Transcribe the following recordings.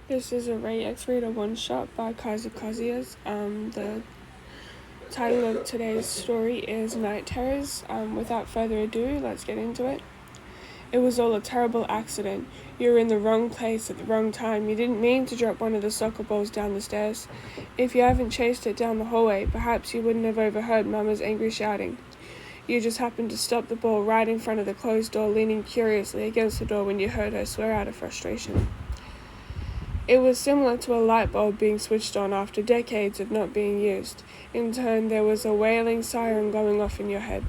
This is a Ray X-rated one-shot by KazuKazuyas. The title of today's story is Night Terrors. Without further ado, let's get into it. It was all a terrible accident. You were in the wrong place at the wrong time. You didn't mean to drop one of the soccer balls down the stairs. If you hadn't chased it down the hallway, perhaps you wouldn't have overheard Mama's angry shouting. You just happened to stop the ball right in front of the closed door, leaning curiously against the door when you heard her swear out of frustration. It was similar to a light bulb being switched on after decades of not being used. In turn, there was a wailing siren going off in your head.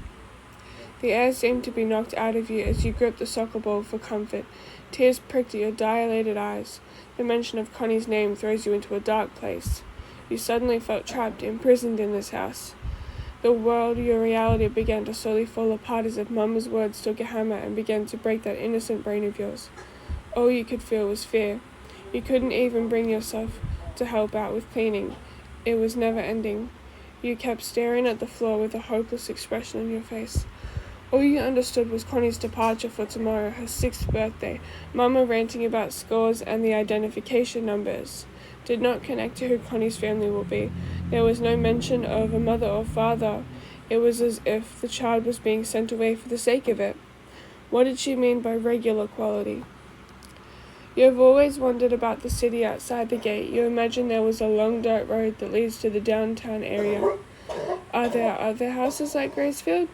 The air seemed to be knocked out of you as you gripped the soccer ball for comfort. Tears pricked at your dilated eyes. The mention of Connie's name throws you into a dark place. You suddenly felt trapped, imprisoned in this house. The world, your reality, began to slowly fall apart as if Mama's words took a hammer and began to break that innocent brain of yours. All you could feel was fear. You couldn't even bring yourself to help out with cleaning. It was never ending. You kept staring at the floor with a hopeless expression on your face. All you understood was Connie's departure for tomorrow, her 6th birthday. Mama ranting about scores and the identification numbers did not connect to who Connie's family will be. There was no mention of a mother or father. It was as if the child was being sent away for the sake of it. What did she mean by regular quality? You have always wondered about the city outside the gate. You imagine there was a long dirt road that leads to the downtown area. Are there other houses like Gracefield?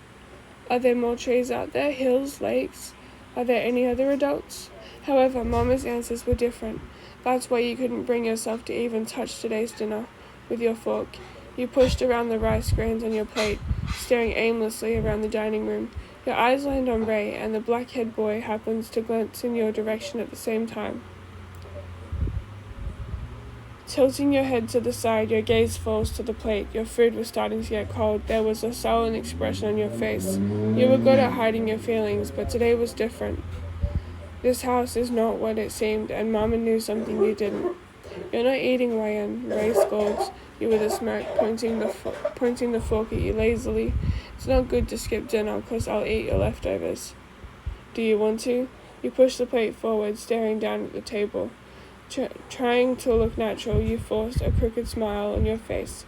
Are there more trees out there, hills, lakes? Are there any other adults? However, Mama's answers were different. That's why you couldn't bring yourself to even touch today's dinner with your fork. You pushed around the rice grains on your plate, staring aimlessly around the dining room. Your eyes land on Ray, and the black-haired boy happens to glance in your direction at the same time. Tilting your head to the side, your gaze falls to the plate. Your food was starting to get cold. There was a sullen expression on your face. You were good at hiding your feelings, but today was different. This house is not what it seemed, and Mama knew something you didn't. You're not eating, Ryan, Ray scolds you with a smirk, pointing the fork at you lazily. It's not good to skip dinner, 'cause I'll eat your leftovers. Do you want to? You push the plate forward, staring down at the table. Trying to look natural, you forced a crooked smile on your face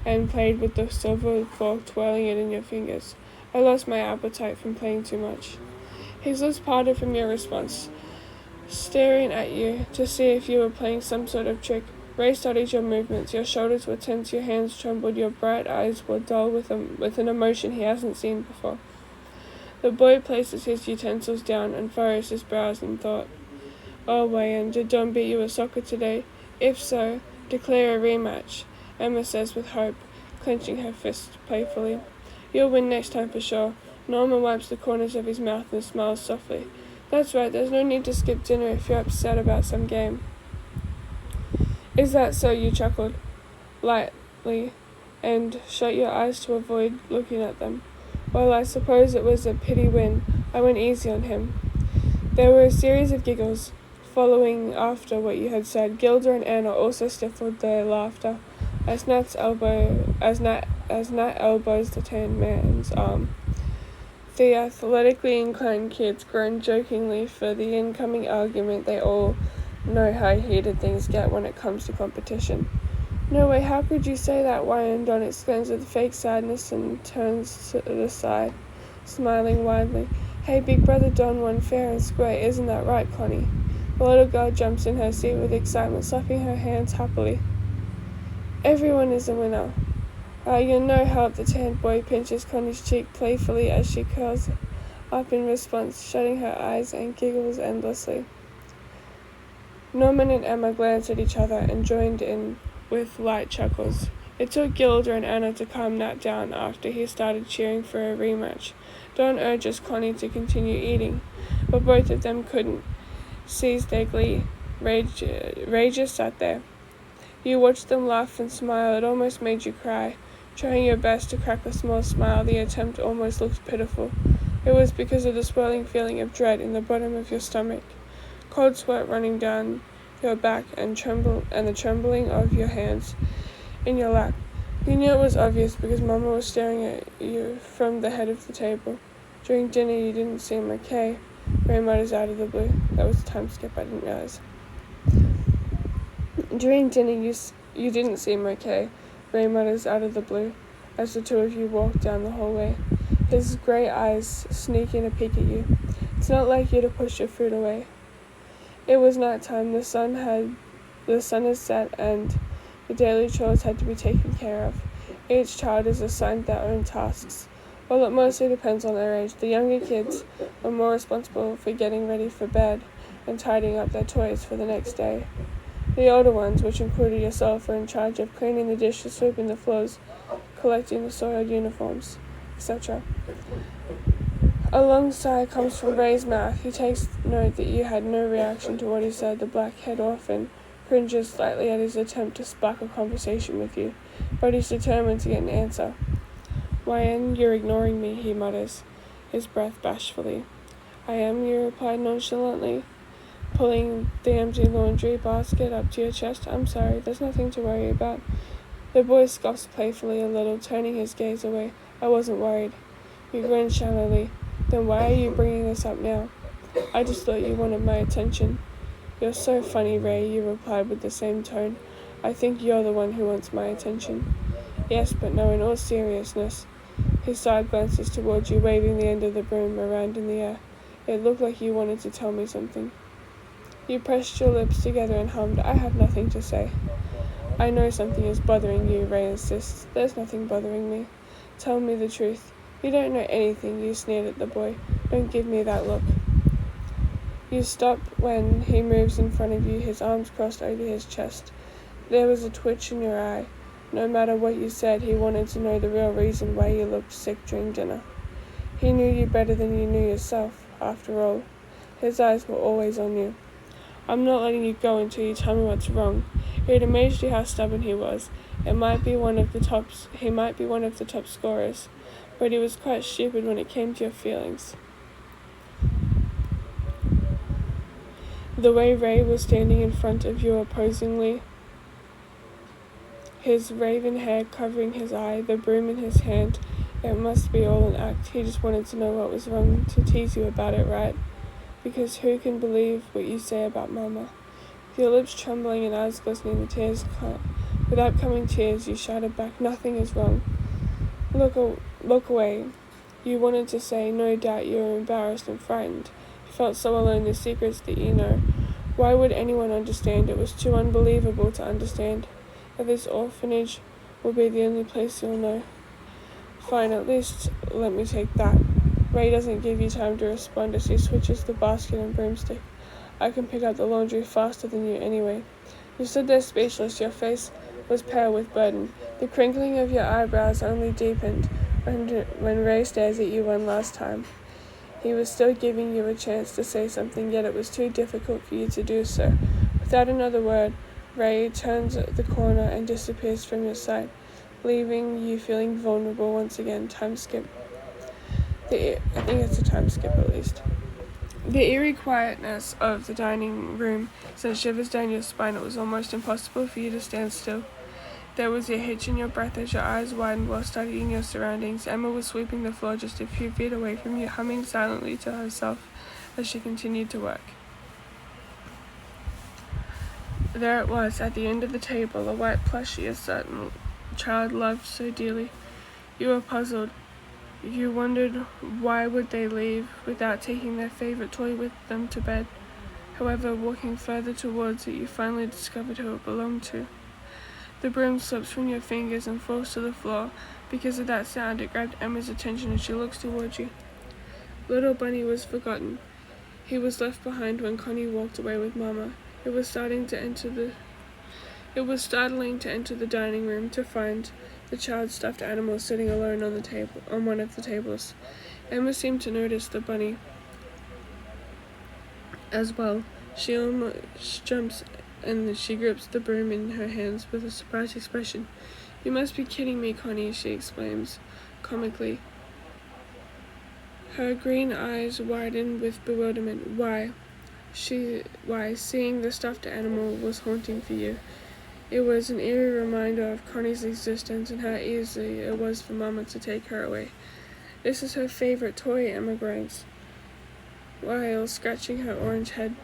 and played with the silver fork, twirling it in your fingers. I lost my appetite from playing too much. His lips parted from your response, staring at you to see if you were playing some sort of trick. Ray studied your movements. Your shoulders were tense, your hands trembled, your bright eyes were dull with an emotion he hasn't seen before. The boy places his utensils down and furrows his brows in thought. Oh, Wayne, did Don beat you at soccer today? If so, declare a rematch, Emma says with hope, clenching her fist playfully. You'll win next time for sure. Norman wipes the corners of his mouth and smiles softly. That's right, there's no need to skip dinner if you're upset about some game. Is that so? You chuckled lightly and shut your eyes to avoid looking at them. Well, I suppose it was a pity win. I went easy on him. There were a series of giggles following after what you had said. Gilda and Anna also stifled their laughter as Nat elbows the tan man's arm. The athletically inclined kids groaned jokingly for the incoming argument. They all know how heated things get when it comes to competition. No way, how could you say that? Wyan Don exclaims with fake sadness and turns to the side, smiling widely. Hey, big brother Don won fair and square, isn't that right, Connie? The little girl jumps in her seat with excitement, slapping her hands happily. Everyone is a winner. You're no help, the tanned boy pinches Connie's cheek playfully as she curls up in response, shutting her eyes and giggles endlessly. Norman and Emma glanced at each other and joined in with light chuckles. It took Gilda and Anna to calm Nat down after he started cheering for a rematch. Don urges Connie to continue eating, but both of them couldn't seize their glee. Ray just sat there. You watched them laugh and smile. It almost made you cry. Trying your best to crack a small smile, the attempt almost looked pitiful. It was because of the swelling feeling of dread in the bottom of your stomach, cold sweat running down your back, and the trembling of your hands in your lap. You knew it was obvious because Mama was staring at you from the head of the table. During dinner, you didn't seem okay. Ray mutters out of the blue. That was a time skip, I didn't realize. During dinner, you didn't seem okay, Ray mutters out of the blue, as the two of you walk down the hallway. His grey eyes sneaking a peek at you. It's not like you to push your food away. It was night time. The sun had set, and the daily chores had to be taken care of. Each child is assigned their own tasks. Well, it mostly depends on their age. The younger kids were more responsible for getting ready for bed and tidying up their toys for the next day. The older ones, which included yourself, were in charge of cleaning the dishes, sweeping the floors, collecting the soiled uniforms, etc. A long sigh comes from Ray's mouth. He takes note that you had no reaction to what he said. The black-haired orphan cringes slightly at his attempt to spark a conversation with you, but he's determined to get an answer. "Wyan, you're ignoring me," he mutters, his breath bashfully. "I am," you replied nonchalantly, pulling the empty laundry basket up to your chest. "I'm sorry, there's nothing to worry about." The boy scoffs playfully a little, turning his gaze away. "I wasn't worried." You grin shallowly. "Then why are you bringing this up now?" "I just thought you wanted my attention." "You're so funny, Ray," you replied with the same tone. "I think you're the one who wants my attention." "Yes, but no, in all seriousness." His side glances towards you, waving the end of the broom around in the air. "It looked like you wanted to tell me something." You pressed your lips together and hummed, "I have nothing to say." "I know something is bothering you," Ray insists. "There's nothing bothering me." "Tell me the truth." "You don't know anything," you sneered at the boy. "Don't give me that look." You stop when he moves in front of you, his arms crossed over his chest. There was a twitch in your eye. No matter what you said, he wanted to know the real reason why you looked sick during dinner. He knew you better than you knew yourself, after all. His eyes were always on you. "I'm not letting you go until you tell me what's wrong." It amazed you how stubborn he was. He might be one of the top scorers, but he was quite stupid when it came to your feelings. The way Ray was standing in front of you opposingly, his raven hair covering his eye, the broom in his hand, it must be all an act. He just wanted to know what was wrong, to tease you about it, right? Because who can believe what you say about Mama? With your lips trembling and eyes glistening, without coming tears, you shouted back, "Nothing is wrong." Look away. You wanted to say, no doubt you were embarrassed and frightened. You felt so alone, the secrets that you know. Why would anyone understand? It was too unbelievable to understand. That this orphanage will be the only place you'll know. Fine, at least let me take that. Ray doesn't give you time to respond as he switches the basket and broomstick. "I can pick up the laundry faster than you anyway." You stood there speechless. Your face was pale with burden. The crinkling of your eyebrows only deepened when Ray stares at you one last time. He was still giving you a chance to say something, yet it was too difficult for you to do so. Without another word, Ray turns the corner and disappears from your sight, leaving you feeling vulnerable once again. Time skip. I think it's a time skip at least. The eerie quietness of the dining room sent shivers down your spine. It was almost impossible for you to stand still. There was a hitch in your breath as your eyes widened while studying your surroundings. Emma was sweeping the floor just a few feet away from you, humming silently to herself as she continued to work. There it was, at the end of the table, a white plushie a certain child loved so dearly. You were puzzled. You wondered why would they leave without taking their favorite toy with them to bed. However, walking further towards it, you finally discovered who it belonged to. The broom slips from your fingers and falls to the floor. Because of that sound, it grabbed Emma's attention as she looks towards you. Little Bunny was forgotten. He was left behind when Connie walked away with Mama. It was startling to enter the dining room to find the child's stuffed animal sitting alone on one of the tables. Emma seemed to notice the bunny as well. She almost jumps and she grips the broom in her hands with a surprised expression. "You must be kidding me, Connie," she exclaims, comically. Her green eyes widen with bewilderment. Why, seeing the stuffed animal was haunting for you. It was an eerie reminder of Connie's existence and how easy it was for Mama to take her away. "This is her favorite toy," Emma groans, while scratching her orange head.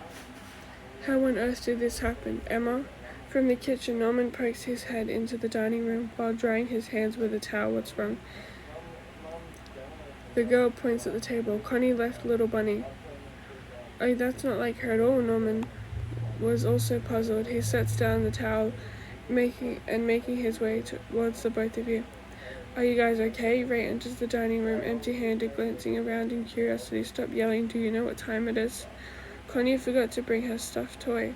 "How on earth did this happen, Emma?" From the kitchen, Norman pokes his head into the dining room while drying his hands with a towel. What's wrong? The girl points at the table. Connie left little Bunny. Oh, that's not like her at all. Norman was also puzzled. He sets down the towel, making his way towards the both of you. Are you guys okay? Ray enters the dining room, empty-handed, glancing around in curiosity. Stop yelling. Do you know what time it is? Connie forgot to bring her stuffed toy,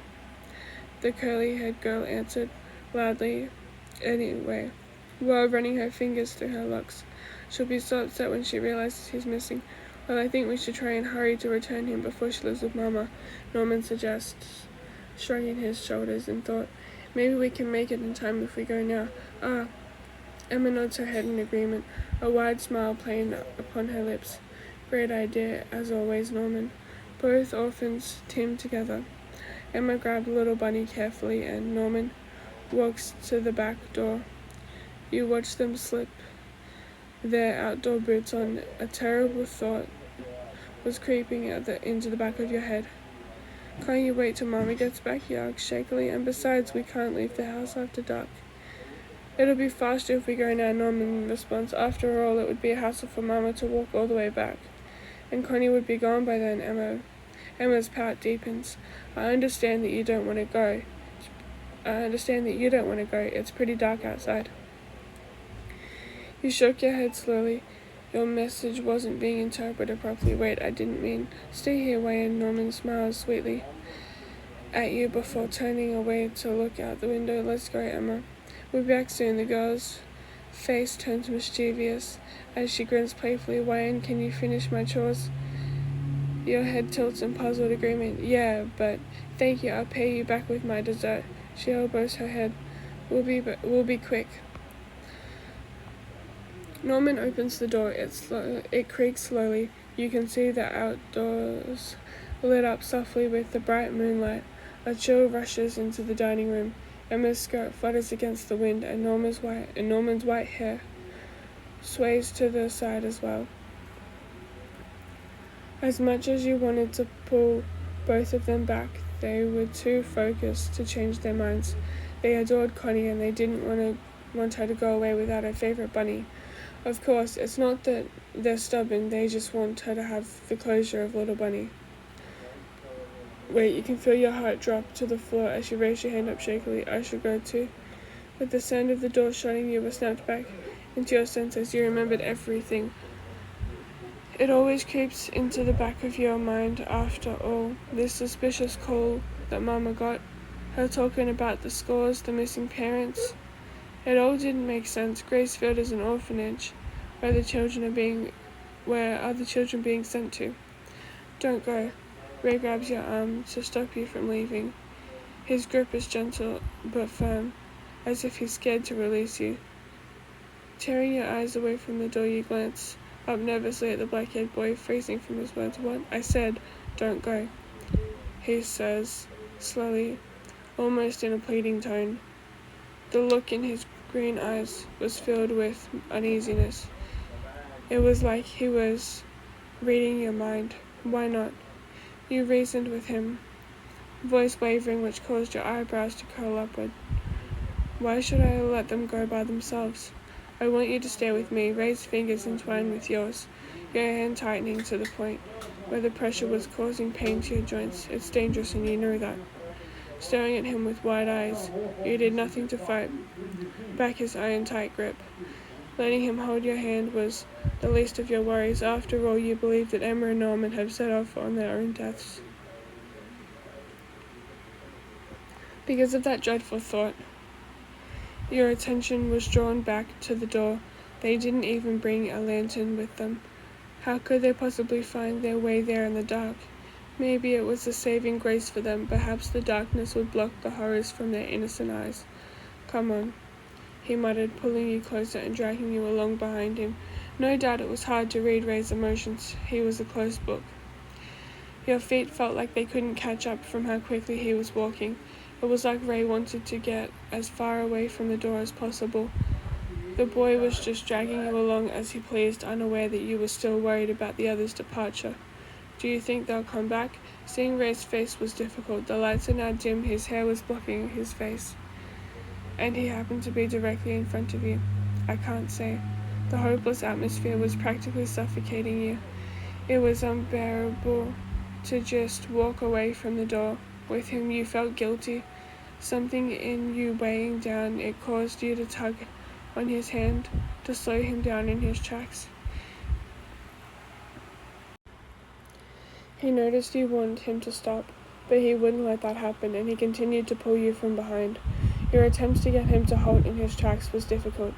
the curly-haired girl answered loudly anyway, while running her fingers through her locks. She'll be so upset when she realizes he's missing. Well, I think we should try and hurry to return him before she lives with Mama, Norman suggests, shrugging his shoulders in thought. Maybe we can make it in time if we go now. Ah. Emma nods her head in agreement, a wide smile playing upon her lips. Great idea, as always, Norman. Both orphans teamed together. Emma grabbed little Bunny carefully, and Norman walks to the back door. You watch them slip their outdoor boots on. A terrible thought was creeping into the back of your head. Can't you wait till Mama gets back? He asked shakily. And besides, we can't leave the house after dark. It'll be faster if we go now, Norman responds. After all, it would be a hassle for Mama to walk all the way back. And Connie would be gone by then, Emma's pout deepens. I understand that you don't want to go. It's pretty dark outside. You shook your head slowly. Your message wasn't being interpreted properly. Wait, I didn't mean. Stay here, Wayne. Norman smiles sweetly at you before turning away to look out the window. Let's go, Emma. We'll be back soon. The girl's face turns mischievous as she grins playfully. Wayne, can you finish my chores? Your head tilts in puzzled agreement. Yeah, but thank you. I'll pay you back with my dessert. She elbows her head. We'll be quick. Norman opens the door. It creaks slowly. You can see the outdoors lit up softly with the bright moonlight. A chill rushes into the dining room. Emma's skirt flutters against the wind, and Norman's white hair sways to the side as well. As much as you wanted to pull both of them back, they were too focused to change their minds. They adored Connie, and they didn't want her to go away without her favorite bunny. Of course, it's not that they're stubborn, they just want her to have the closure of little Bunny. Wait, you can feel your heart drop to the floor as you raise your hand up shakily. I should go too. With the sound of the door shutting, you were snapped back into your senses. You remembered everything. It always creeps into the back of your mind after all. This suspicious call that Mama got, her talking about the scores, the missing parents. It all didn't make sense. Gracefield is an orphanage where other children being sent to. Don't go. Ray grabs your arm to stop you from leaving. His grip is gentle but firm, as if he's scared to release you. Tearing your eyes away from the door, you glance up nervously at the black-haired boy, freezing from his words. What? I said, don't go, he says, slowly, almost in a pleading tone. The look in his green eyes was filled with uneasiness. It was like he was reading your mind. Why not? You reasoned with him, voice wavering, which caused your eyebrows to curl upward. Why should I let them go by themselves? I want you to stay with me. Ray's fingers entwined with yours, your hand tightening to the point where the pressure was causing pain to your joints. It's dangerous, and you know that. Staring at him with wide eyes, you did nothing to fight back his iron-tight grip. Letting him hold your hand was the least of your worries. After all, you believe that Emma and Norman have set off on their own deaths. Because of that dreadful thought, your attention was drawn back to the door. They didn't even bring a lantern with them. How could they possibly find their way there in the dark? Maybe it was a saving grace for them. Perhaps the darkness would block the horrors from their innocent eyes. Come on, he muttered, pulling you closer and dragging you along behind him. No doubt it was hard to read Ray's emotions. He was a closed book. Your feet felt like they couldn't catch up from how quickly he was walking. It was like Ray wanted to get as far away from the door as possible. The boy was just dragging you along as he pleased, unaware that you were still worried about the other's departure. Do you think they'll come back? Seeing Ray's face was difficult. The lights are now dim, his hair was blocking his face, and he happened to be directly in front of you. I can't say. The hopeless atmosphere was practically suffocating you. It was unbearable to just walk away from the door. With him you felt guilty, something in you weighing down. It caused you to tug on his hand, to slow him down in his tracks. He noticed you wanted him to stop, but he wouldn't let that happen, and he continued to pull you from behind. Your attempts to get him to halt in his tracks was difficult.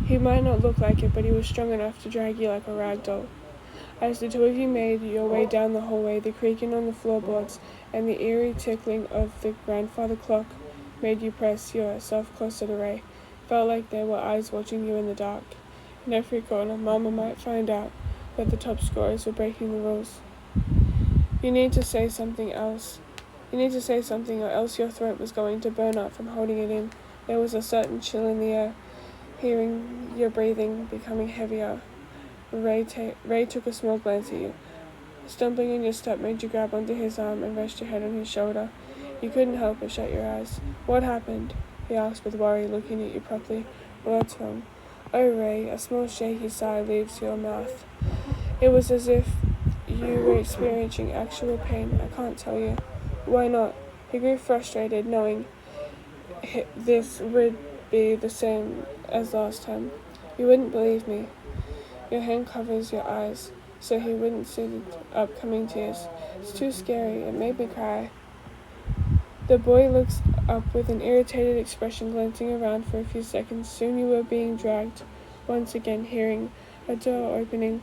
He might not look like it, but he was strong enough to drag you like a rag doll. As the two of you made your way down the hallway, the creaking on the floorboards and the eerie tickling of the grandfather clock made you press yourself closer to Ray. Felt like there were eyes watching you in the dark. In every corner, Mama might find out that the top scorers were breaking the rules. You need to say something else. You need to say something, or else your throat was going to burn up from holding it in. There was a certain chill in the air, hearing your breathing becoming heavier. Ray took a small glance at you. Stumbling in your step made you grab onto his arm and rest your head on his shoulder. You couldn't help but shut your eyes. What happened? He asked with worry, looking at you properly. What's wrong? Oh, Ray, a small shaky sigh leaves your mouth. It was as if you were experiencing actual pain. I can't tell you. Why not? He grew frustrated, knowing this would be the same as last time. You wouldn't believe me. Your hand covers your eyes, so he wouldn't see the upcoming tears. It's too scary. It made me cry. The boy looks up with an irritated expression, glancing around for a few seconds. Soon you were being dragged, once again hearing a door opening.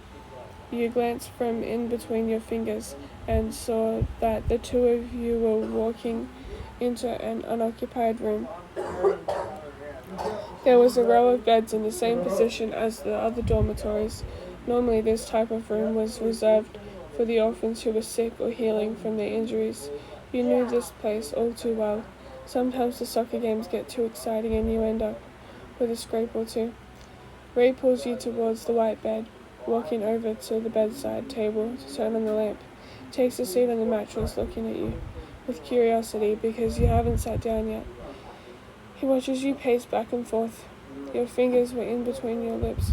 You glanced from in between your fingers and saw that the two of you were walking into an unoccupied room. There was a row of beds in the same position as the other dormitories. Normally this type of room was reserved for the orphans who were sick or healing from their injuries. You knew this place all too well. Sometimes the soccer games get too exciting and you end up with a scrape or two. Ray pulls you towards the white bed, walking over to the bedside table to turn on the lamp. Takes a seat on the mattress, looking at you with curiosity because you haven't sat down yet. He watches you pace back and forth. Your fingers were in between your lips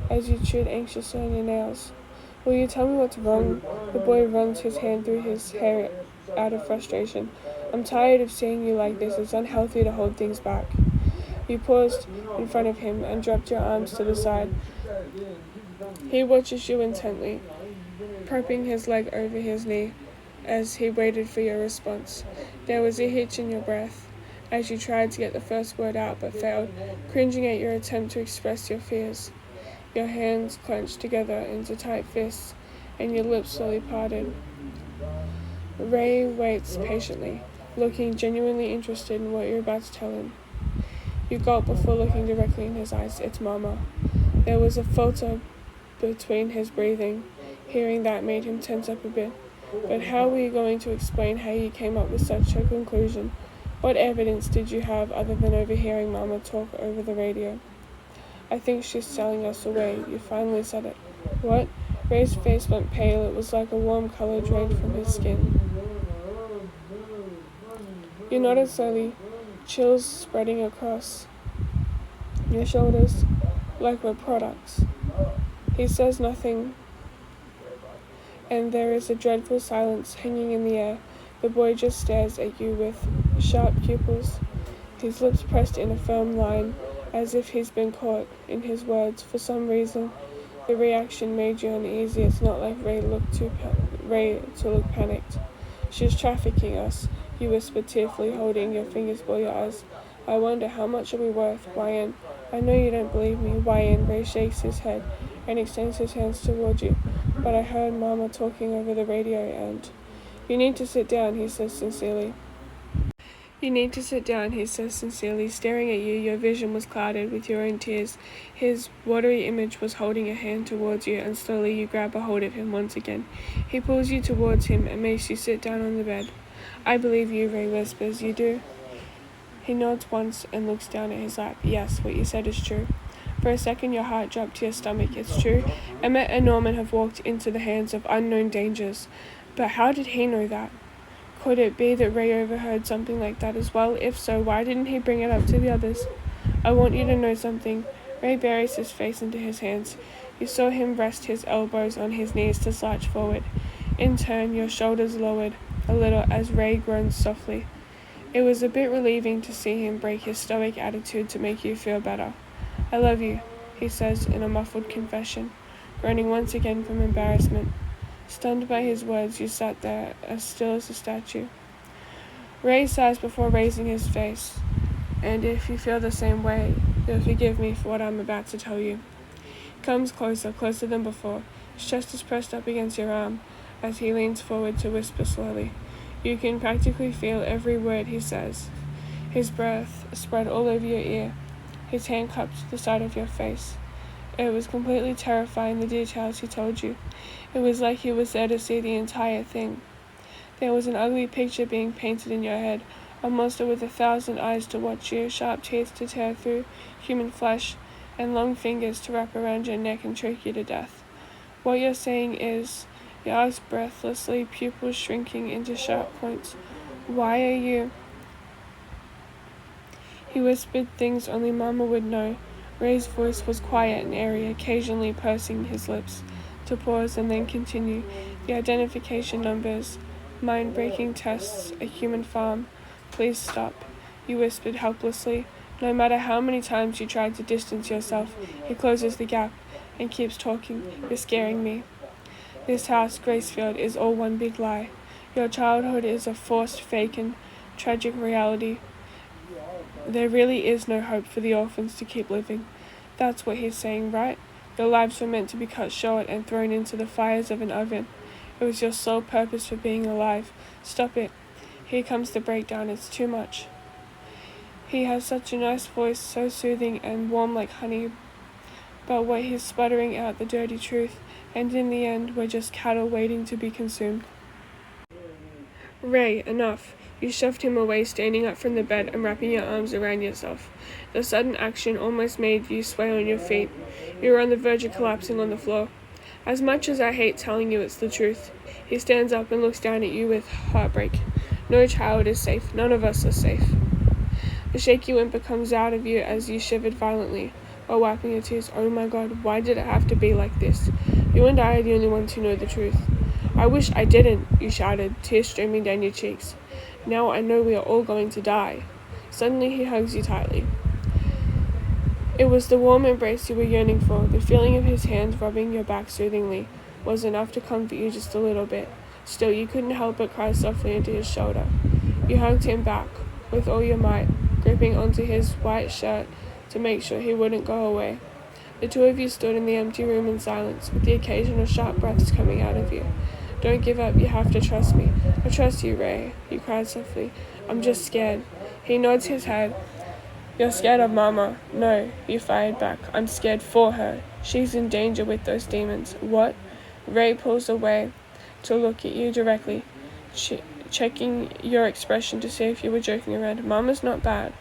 as you chewed anxiously on your nails. Will you tell me what's wrong? The boy runs his hand through his hair out of frustration. I'm tired of seeing you like this. It's unhealthy to hold things back. You paused in front of him and dropped your arms to the side. He watches you intently, propping his leg over his knee as he waited for your response. There was a hitch in your breath as you tried to get the first word out but failed, cringing at your attempt to express your fears. Your hands clenched together into tight fists and your lips slowly parted. Ray waits patiently, looking genuinely interested in what you're about to tell him. You gulp before looking directly in his eyes. It's Mama. There was a falter between his breathing. Hearing that made him tense up a bit. But how were you going to explain how you came up with such a conclusion? What evidence did you have other than overhearing Mama talk over the radio? I think she's selling us away. You finally said it. What? Ray's face went pale. It was like a warm color drained from his skin. You nodded slowly, chills spreading across your shoulders like we're products. He says nothing, and there is a dreadful silence hanging in the air. The boy just stares at you with sharp pupils, his lips pressed in a firm line, as if he's been caught in his words. For some reason, the reaction made you uneasy. It's not like Ray to look panicked. She's trafficking us, you whispered tearfully, holding your fingers below your eyes. I wonder how much are we worth, YN? I know you don't believe me, YN. Ray shakes his head and extends his hands toward you. But I heard Mama talking over the radio and... You need to sit down, he says sincerely. You need to sit down, he says sincerely. Staring at you, your vision was clouded with your own tears. His watery image was holding a hand towards you, and slowly you grab a hold of him once again. He pulls you towards him and makes you sit down on the bed. I believe you, Ray whispers. You do? He nods once and looks down at his lap. Yes, what you said is true. For a second, your heart dropped to your stomach. It's true. Emmett and Norman have walked into the hands of unknown dangers. But how did he know that? Could it be that Ray overheard something like that as well? If so, why didn't he bring it up to the others? I want you to know something. Ray buries his face into his hands. You saw him rest his elbows on his knees to slouch forward. In turn, your shoulders lowered a little as Ray groaned softly. It was a bit relieving to see him break his stoic attitude to make you feel better. I love you, he says in a muffled confession, groaning once again from embarrassment. Stunned by his words, you sat there as still as a statue. Ray sighs before raising his face, and if you feel the same way, you'll forgive me for what I'm about to tell you. He comes closer, closer than before. His chest is pressed up against your arm as he leans forward to whisper slowly. You can practically feel every word he says. His breath spread all over your ear, his hand cupped to the side of your face. It was completely terrifying, the details he told you. It was like he was there to see the entire thing. There was an ugly picture being painted in your head, a monster with 1,000 eyes to watch you, sharp teeth to tear through human flesh, and long fingers to wrap around your neck and choke you to death. What you're saying is, you asked breathlessly, pupils shrinking into sharp points. Why are you? He whispered things only Mama would know. Ray's voice was quiet and airy, occasionally pursing his lips to pause and then continue. The identification numbers, mind-breaking tests, a human farm. Please stop, you whispered helplessly. No matter how many times you tried to distance yourself, he closes the gap and keeps talking. You're scaring me. This house, Gracefield, is all one big lie. Your childhood is a forced, fake, and tragic reality. There really is no hope for the orphans to keep living. That's what he's saying, right? Your lives were meant to be cut short and thrown into the fires of an oven. It was your sole purpose for being alive. Stop it. Here comes the breakdown. It's too much. He has such a nice voice, so soothing and warm like honey. But what he's sputtering out the dirty truth, and in the end, we're just cattle waiting to be consumed. Ray, enough. You shoved him away, standing up from the bed and wrapping your arms around yourself. The sudden action almost made you sway on your feet. You were on the verge of collapsing on the floor. As much as I hate telling you it's the truth, he stands up and looks down at you with heartbreak. No child is safe. None of us are safe. The shaky whimper comes out of you as you shivered violently, while wiping your tears. Oh my God, why did it have to be like this? You and I are the only ones who know the truth. I wish I didn't, you shouted, tears streaming down your cheeks. Now I know we are all going to die. Suddenly he hugs you tightly. It was the warm embrace you were yearning for. The feeling of his hands rubbing your back soothingly was enough to comfort you just a little bit. Still, you couldn't help but cry softly into his shoulder. You hugged him back with all your might, gripping onto his white shirt to make sure he wouldn't go away. The two of you stood in the empty room in silence, with the occasional sharp breaths coming out of you. Don't give up, you have to trust me. I trust you, Ray, you cried softly. I'm just scared. He nods his head. You're scared of Mama. No, you fired back. I'm scared for her. She's in danger with those demons. What? Ray pulls away to look at you directly, checking your expression to see if you were joking around. Mama's not bad.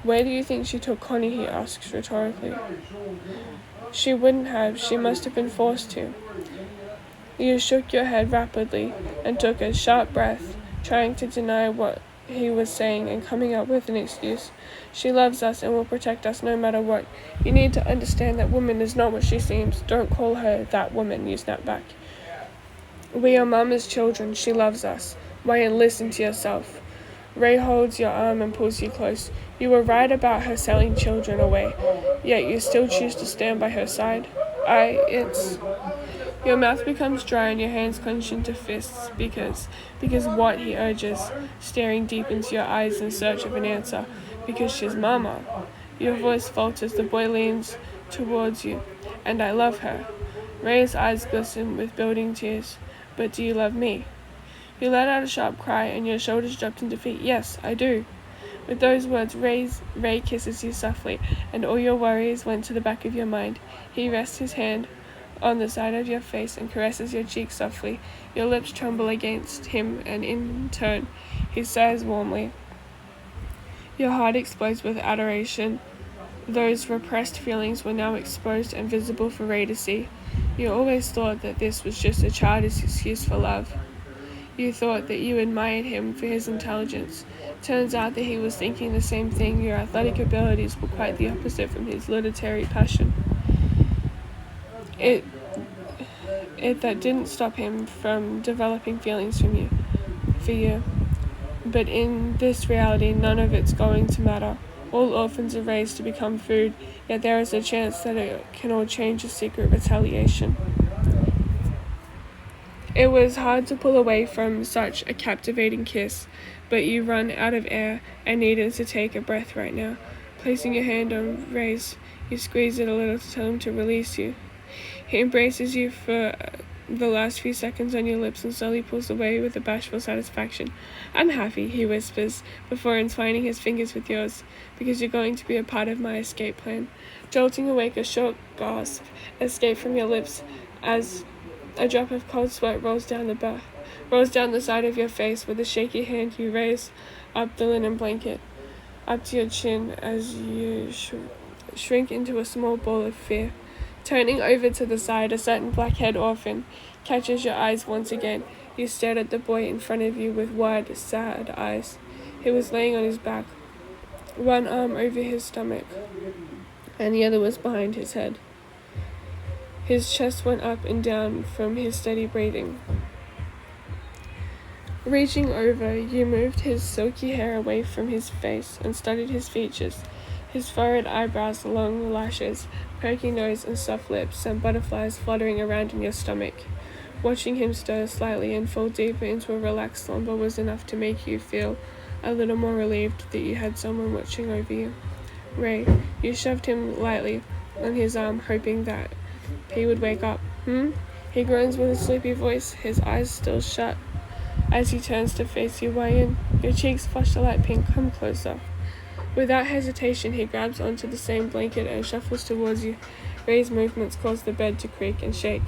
Where do you think she took Connie, he asks rhetorically. She wouldn't have. She must have been forced to. You shook your head rapidly and took a sharp breath, trying to deny what he was saying and coming up with an excuse. She loves us and will protect us no matter what. You need to understand that woman is not what she seems. Don't call her that woman, you snapped back. We are Mama's children. She loves us. Wait and listen to yourself. Ray holds your arm and pulls you close. You were right about her selling children away, yet you still choose to stand by her side. Your mouth becomes dry and your hands clench into fists because what, he urges, staring deep into your eyes in search of an answer. Because she's Mama. Your voice falters, the boy leans towards you. And I love her. Ray's eyes glisten with building tears. But do you love me? You let out a sharp cry and your shoulders dropped into defeat. Yes, I do. With those words, Ray kisses you softly, and all your worries went to the back of your mind. He rests his hand on the side of your face and caresses your cheek softly. Your lips tremble against him, and in turn, he sighs warmly. Your heart explodes with adoration. Those repressed feelings were now exposed and visible for Ray to see. You always thought that this was just a childish excuse for love. You thought that you admired him for his intelligence. Turns out that he was thinking the same thing. Your athletic abilities were quite the opposite from his literary passion. It that didn't stop him from developing feelings for you. But in this reality, none of it's going to matter. All orphans are raised to become food, yet there is a chance that it can all change a secret retaliation. It was hard to pull away from such a captivating kiss, but you run out of air and needed to take a breath right now. Placing your hand on Ray's, you squeeze it a little to tell him to release you. He embraces you for the last few seconds on your lips and slowly pulls away with a bashful satisfaction. I'm happy, he whispers, before entwining his fingers with yours, because you're going to be a part of my escape plan. Jolting awake, a short gasp escapes from your lips as a drop of cold sweat rolls down the side of your face. With a shaky hand, you raise up the linen blanket up to your chin as you shrink into a small ball of fear. Turning over to the side, a certain black-haired orphan catches your eyes once again. You stared at the boy in front of you with wide, sad eyes. He was laying on his back, one arm over his stomach, and the other was behind his head. His chest went up and down from his steady breathing. Reaching over, you moved his silky hair away from his face and studied his features. His furrowed eyebrows, long lashes, perky nose, and soft lips sent butterflies fluttering around in your stomach. Watching him stir slightly and fall deeper into a relaxed slumber was enough to make you feel a little more relieved that you had someone watching over you. Ray, you shoved him lightly on his arm, hoping that he would wake up. He groans with a sleepy voice, his eyes still shut. As he turns to face you, Wyan, your cheeks flush a light pink. Come closer. Without hesitation, he grabs onto the same blanket and shuffles towards you. Ray's movements cause the bed to creak and shake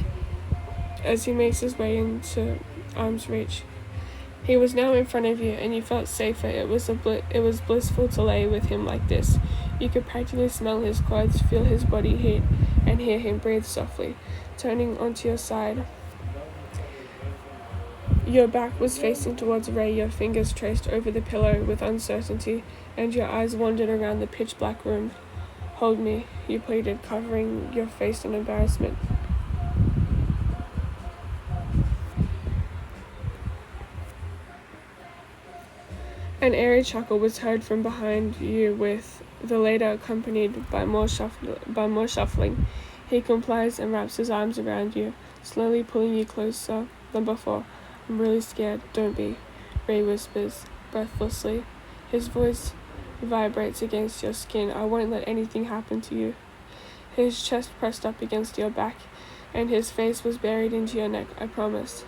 as he makes his way into arm's reach. He was now in front of you, and you felt safer. It was blissful to lay with him like this. You could practically smell his clothes, feel his body heat, and hear him breathe softly. Turning onto your side, your back was facing towards Ray, your fingers traced over the pillow with uncertainty, and your eyes wandered around the pitch-black room. Hold me, you pleaded, covering your face in embarrassment. An airy chuckle was heard from behind you, with the later accompanied by more shuffling. He complies and wraps his arms around you, slowly pulling you closer than before. I'm really scared. Don't be, Ray whispers, breathlessly. His voice vibrates against your skin. I won't let anything happen to you. His chest pressed up against your back, and his face was buried into your neck. I promise.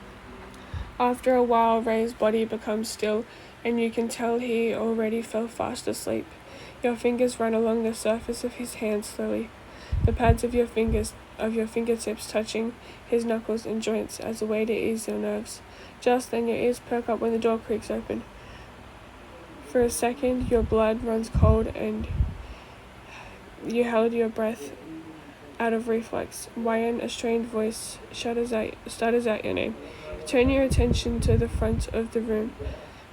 After a while, Ray's body becomes still, and you can tell he already fell fast asleep. Your fingers run along the surface of his hands slowly, the pads of your fingertips touching his knuckles and joints as a way to ease your nerves. Just then, your ears perk up when the door creaks open. For a second, your blood runs cold, and you held your breath out of reflex. Wyan, a strained voice, stutters out your name. You turn your attention to the front of the room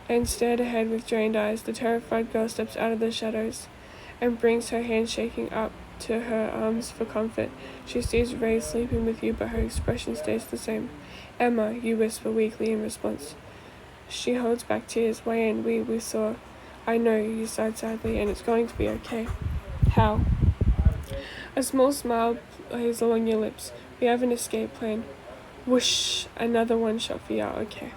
and stared ahead with drained eyes. The terrified girl steps out of the shadows and brings her hand shaking up to her arms for comfort. She sees Ray sleeping with you, but her expression stays the same. Emma, you whisper weakly in response. She holds back tears. Wyan, we saw. I know, you sighed sadly, and it's going to be okay. How? A small smile plays along your lips. We have an escape plan. Whoosh! Another one shot for you. Okay.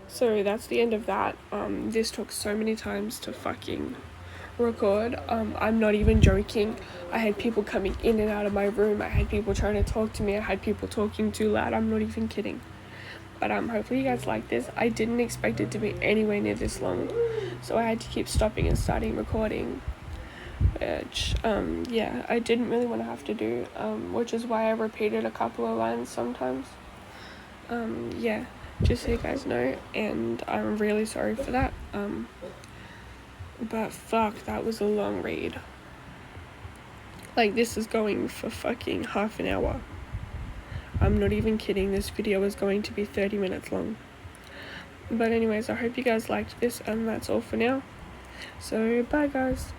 So that's the end of that. This took so many times to fucking record. I'm not even joking. I had people coming in and out of my room. I had people trying to talk to me. I had people talking too loud. I'm not even kidding. But hopefully you guys like this. I didn't expect it to be anywhere near this long, so I had to keep stopping and starting recording, which yeah, I didn't really want to have to do, which is why I repeated a couple of lines sometimes. Yeah, just so you guys know, and I'm really sorry for that. But fuck, that was a long read. Like, this is going for fucking half an hour. I'm not even kidding, this video is going to be 30 minutes long. But anyways, I hope you guys liked this, and that's all for now. So bye guys.